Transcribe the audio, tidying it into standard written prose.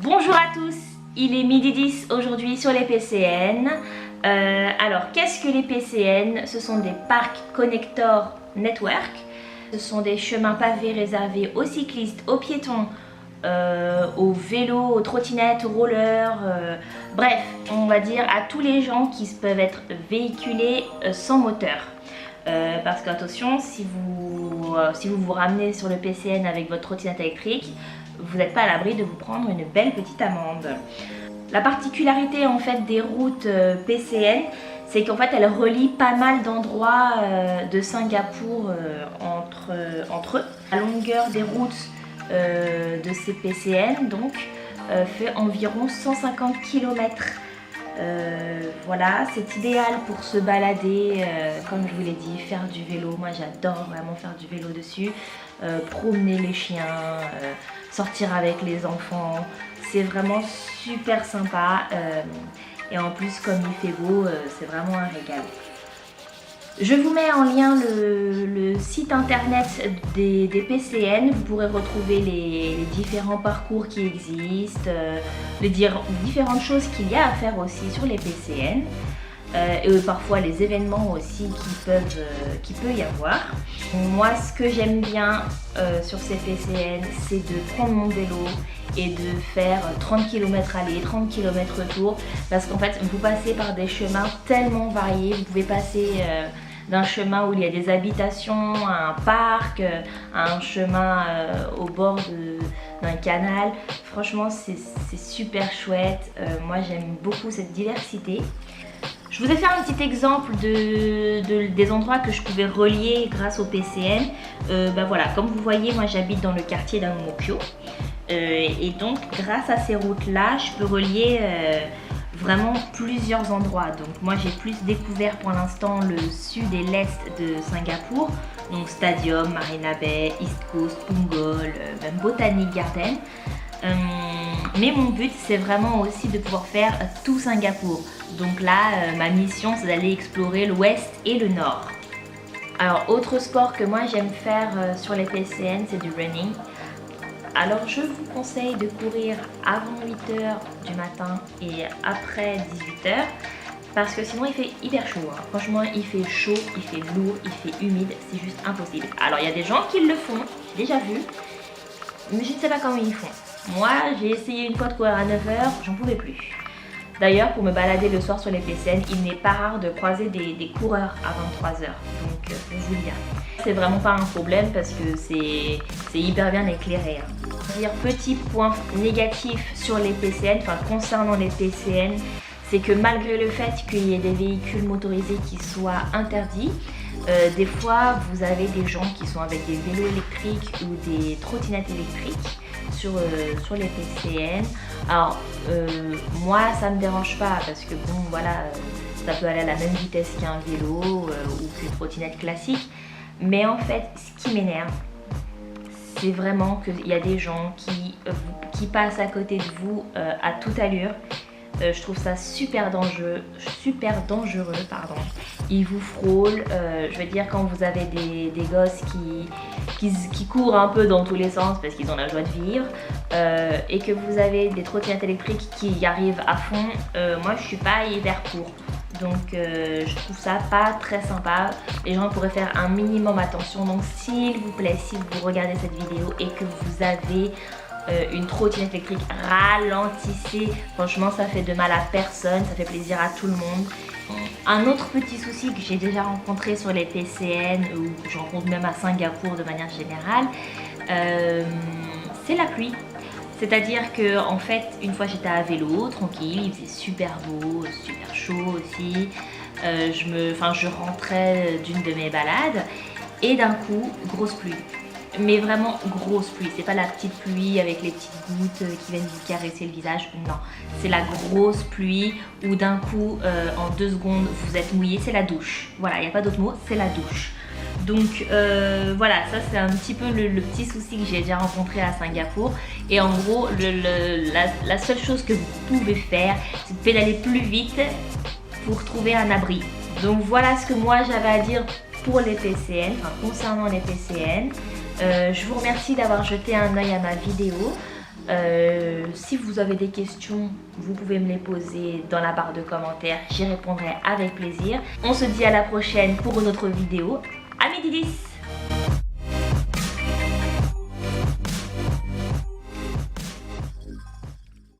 Bonjour à tous, il est midi 10 aujourd'hui sur les PCN. Alors, qu'est-ce que les PCN? Ce sont des Park Connector Network. Ce sont des chemins pavés réservés aux cyclistes, aux piétons, aux vélos, aux trottinettes, aux rollers, bref, on va dire à tous les gens qui peuvent être véhiculés sans moteur. Parce qu'attention, si vous ramenez sur le PCN avec votre trottinette électrique, vous n'êtes pas à l'abri de vous prendre une belle petite amende. La particularité en fait des routes PCN, c'est qu'en fait elles relient pas mal d'endroits de Singapour entre eux. La longueur des routes de ces PCN donc fait environ 150 km. Voilà, c'est idéal pour se balader, comme je vous l'ai dit, faire du vélo. Moi j'adore vraiment faire du vélo dessus, promener les chiens, sortir avec les enfants. C'est vraiment super sympa et en plus comme il fait beau, c'est vraiment un régal. Je vous mets en lien le site internet des PCN. Vous pourrez retrouver les différents parcours qui existent, les différentes choses qu'il y a à faire aussi sur les PCN et parfois les événements aussi qui peut y avoir. Moi, ce que j'aime bien sur ces PCN, c'est de prendre mon vélo et de faire 30 km aller, 30 km retour, parce qu'en fait vous passez par des chemins tellement variés. Vous pouvez passer d'un chemin où il y a des habitations, à un parc, à un chemin au bord d'un canal. Franchement, c'est super chouette. Moi, j'aime beaucoup cette diversité. Je vous ai fait un petit exemple des endroits que je pouvais relier grâce au PCN. Voilà, comme vous voyez, moi j'habite dans le quartier d'Angmokyo. Et donc, grâce à ces routes-là, je peux relier vraiment plusieurs endroits. Donc moi j'ai plus découvert pour l'instant le sud et l'est de Singapour, donc Stadium, Marina Bay, East Coast, Punggol, même Botanic Garden. Mais mon but c'est vraiment aussi de pouvoir faire tout Singapour. Donc là ma mission c'est d'aller explorer l'ouest et le nord. Alors autre sport que moi j'aime faire sur les PCN, c'est du running. Alors je vous conseille de courir avant 8h du matin et après 18h parce que sinon il fait hyper chaud. Hein. Franchement il fait chaud, il fait lourd, il fait humide, c'est juste impossible. Alors il y a des gens qui le font, j'ai déjà vu, mais je ne sais pas comment ils font. Moi j'ai essayé une fois de courir à 9h, j'en pouvais plus. D'ailleurs pour me balader le soir sur les PCN, il n'est pas rare de croiser des coureurs à 23h. Donc pour vous dire. C'est vraiment pas un problème parce que c'est hyper bien éclairé. Hein. Petit point négatif sur les PCN, enfin concernant les PCN, c'est que malgré le fait qu'il y ait des véhicules motorisés qui soient interdits, des fois vous avez des gens qui sont avec des vélos électriques ou des trottinettes électriques sur les PCN. Alors moi ça me dérange pas parce que bon voilà, ça peut aller à la même vitesse qu'un vélo ou qu'une trottinette classique. Mais en fait, ce qui m'énerve, c'est vraiment qu'il y a des gens qui passent à côté de vous à toute allure. Je trouve ça super dangereux, pardon. Ils vous frôlent. Je veux dire, quand vous avez des gosses qui courent un peu dans tous les sens parce qu'ils ont la joie de vivre et que vous avez des trottinettes électriques qui arrivent à fond, moi je suis pas hyper pour. Donc je trouve ça pas très sympa. Les gens pourraient faire un minimum attention. Donc s'il vous plaît, si vous regardez cette vidéo et que vous avez une trottinette électrique, ralentissez. Franchement ça fait de mal à personne, ça fait plaisir à tout le monde. Un autre petit souci que j'ai déjà rencontré sur les PCN ou que je rencontre même à Singapour de manière générale, c'est la pluie. C'est-à-dire que en fait, une fois j'étais à vélo, tranquille, il faisait super beau, super chaud aussi. Je rentrais d'une de mes balades et d'un coup, grosse pluie. Mais vraiment grosse pluie, c'est pas la petite pluie avec les petites gouttes qui viennent vous caresser le visage, non. C'est la grosse pluie où d'un coup, en 2 secondes, vous êtes mouillé, c'est la douche. Voilà, il n'y a pas d'autre mot, c'est la douche. Donc voilà, ça c'est un petit peu le petit souci que j'ai déjà rencontré à Singapour. Et en gros, la seule chose que vous pouvez faire, c'est de pédaler plus vite pour trouver un abri. Donc voilà ce que moi j'avais à dire pour les PCN, enfin concernant les PCN. Je vous remercie d'avoir jeté un œil à ma vidéo. Si vous avez des questions, vous pouvez me les poser dans la barre de commentaires, j'y répondrai avec plaisir. On se dit à la prochaine pour une autre vidéo. À midi 10.